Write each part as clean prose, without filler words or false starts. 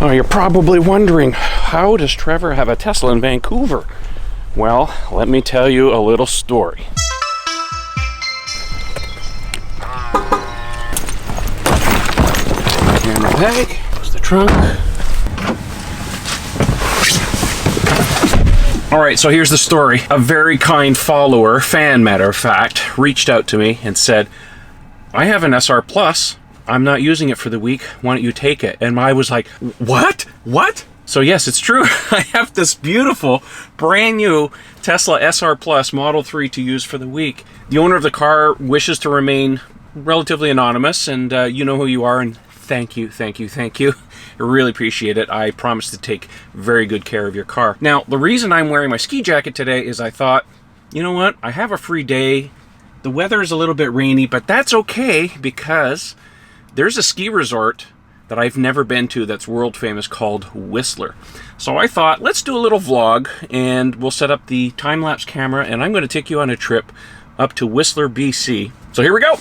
Oh, you're probably wondering, how does Trevor have a Tesla in Vancouver? Well, let me tell you a little story. Camera bag, goes the trunk. All right, so here's the story. A very kind follower, fan matter of fact, reached out to me and said, I have an SR Plus. I'm not using it for the week. Why don't you take it? And I was like, what? What? So yes, it's true. I have this beautiful, brand new Tesla SR Plus Model 3 to use for the week. The owner of the car wishes to remain relatively anonymous, and you know who you are, and thank you, thank you, thank you. I really appreciate it. I promise to take very good care of your car. Now, the reason I'm wearing my ski jacket today is I thought, you know what? I have a free day. The weather is a little bit rainy, but that's okay because there's a ski resort that I've never been to that's world famous called Whistler. So I thought, let's do a little vlog, and we'll set up the time-lapse camera, and I'm going to take you on a trip up to Whistler, BC. So here we go.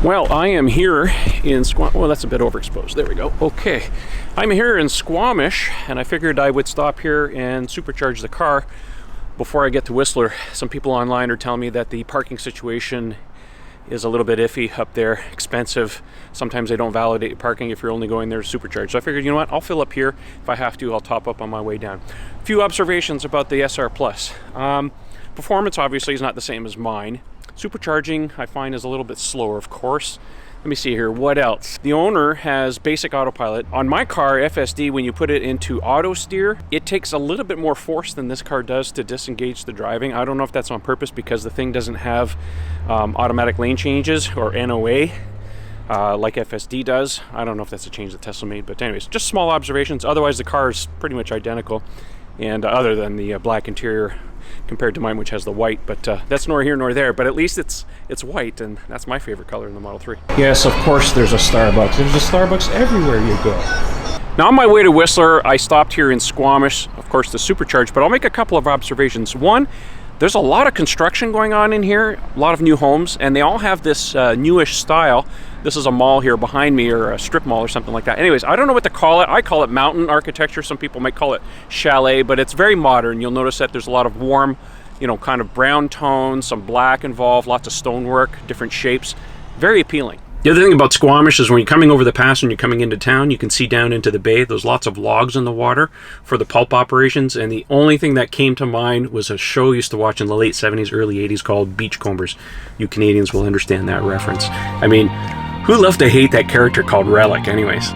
Well, I am here in Squamish. Well, that's a bit overexposed. There we go. Okay. I'm here in Squamish, and I figured I would stop here and supercharge the car before I get to Whistler. Some people online are telling me that the parking situation is a little bit iffy up there, expensive. Sometimes they don't validate parking if you're only going there to supercharge. So I figured, you know what, I'll fill up here. If I have to, I'll top up on my way down. A few observations about the SR Plus. Performance obviously is not the same as mine. Supercharging, I find, is a little bit slower, of course. Let me see here, what else? The owner has basic autopilot. On my car, FSD, when you put it into auto steer, it takes a little bit more force than this car does to disengage the driving. I don't know if that's on purpose because the thing doesn't have automatic lane changes or NOA like FSD does. I don't know if that's a change that Tesla made, but anyways, just small observations. Otherwise, the car is pretty much identical, and other than the black interior compared to mine, which has the white, but that's nor here nor there. But at least it's white, and that's my favorite color in the Model 3. Yes, of course there's a Starbucks. There's a Starbucks everywhere you go. Now on my way to Whistler, I stopped here in Squamish, of course, to supercharge, but I'll make a couple of observations. One, there's a lot of construction going on in here, a lot of new homes, and they all have this newish style. This is a mall here behind me, or a strip mall or something like that. Anyways, I don't know what to call it. I call it mountain architecture. Some people might call it chalet, but it's very modern. You'll notice that there's a lot of warm, you know, kind of brown tones, some black involved, lots of stonework, different shapes. Very appealing. The other thing about Squamish is when you're coming over the pass and you're coming into town, you can see down into the bay. There's lots of logs in the water for the pulp operations. And the only thing that came to mind was a show I used to watch in the late 70s, early 80s called Beachcombers. You Canadians will understand that reference. I mean, who loved to hate that character called Relic anyways?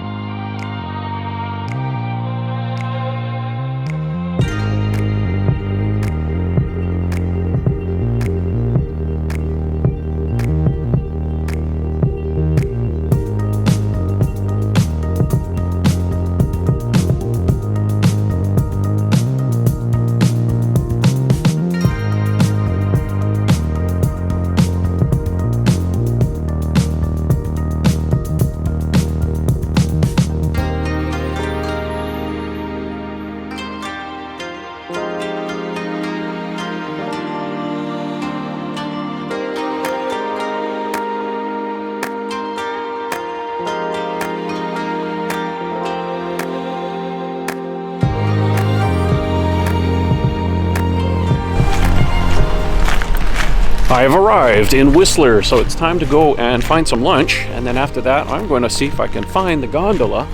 I have arrived in Whistler, so it's time to go and find some lunch, and then after that I'm going to see if I can find the gondola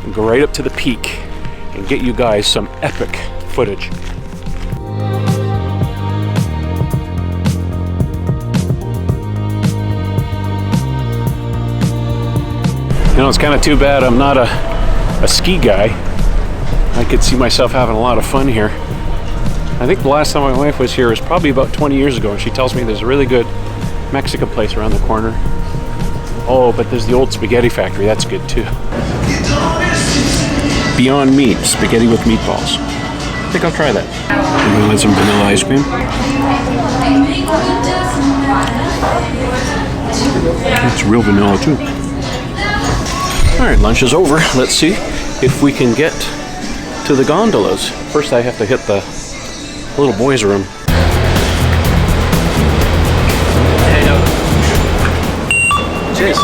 and go right up to the peak and get you guys some epic footage. You know, it's kind of too bad I'm not a ski guy. I could see myself having a lot of fun here. I think the last time my wife was here was probably about 20 years ago, and she tells me there's a really good Mexican place around the corner. Oh, but there's the old spaghetti factory, that's good too. Beyond Meat, spaghetti with meatballs. I think I'll try that. I'm gonna let some vanilla ice cream. It's real vanilla too. All right, lunch is over. Let's see if we can get to the gondolas. First I have to hit the little boys' room. Cheers.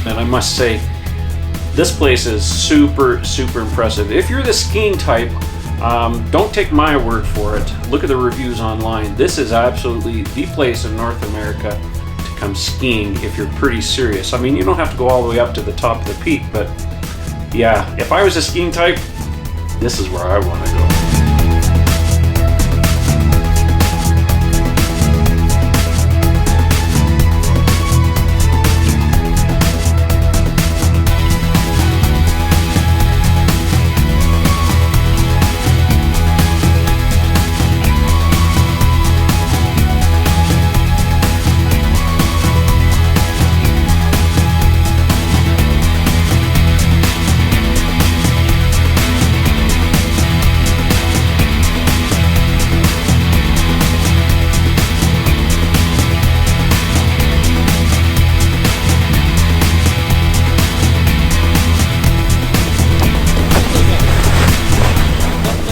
I must say, this place is super impressive. If you're the skiing type, don't take my word for it. Look at the reviews online. This is absolutely the place in North America to come skiing if you're pretty serious. I mean, you don't have to go all the way up to the top of the peak, but yeah, if I was a skiing type, this is where I want to go.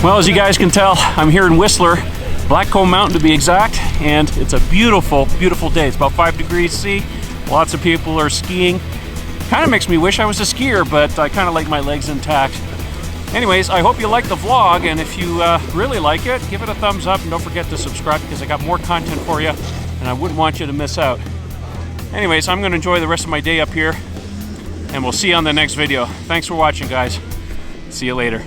Well, as you guys can tell, I'm here in Whistler, Blackcomb Mountain to be exact. and it's a beautiful, beautiful day. It's about 5 degrees C. Lots of people are skiing. Kind of makes me wish I was a skier, but I kind of like my legs intact. Anyways, I hope you like the vlog, and if you really like it, give it a thumbs up, and don't forget to subscribe because I got more content for you, and I wouldn't want you to miss out. Anyways, I'm going to enjoy the rest of my day up here, and we'll see you on the next video. Thanks for watching, guys. See you later.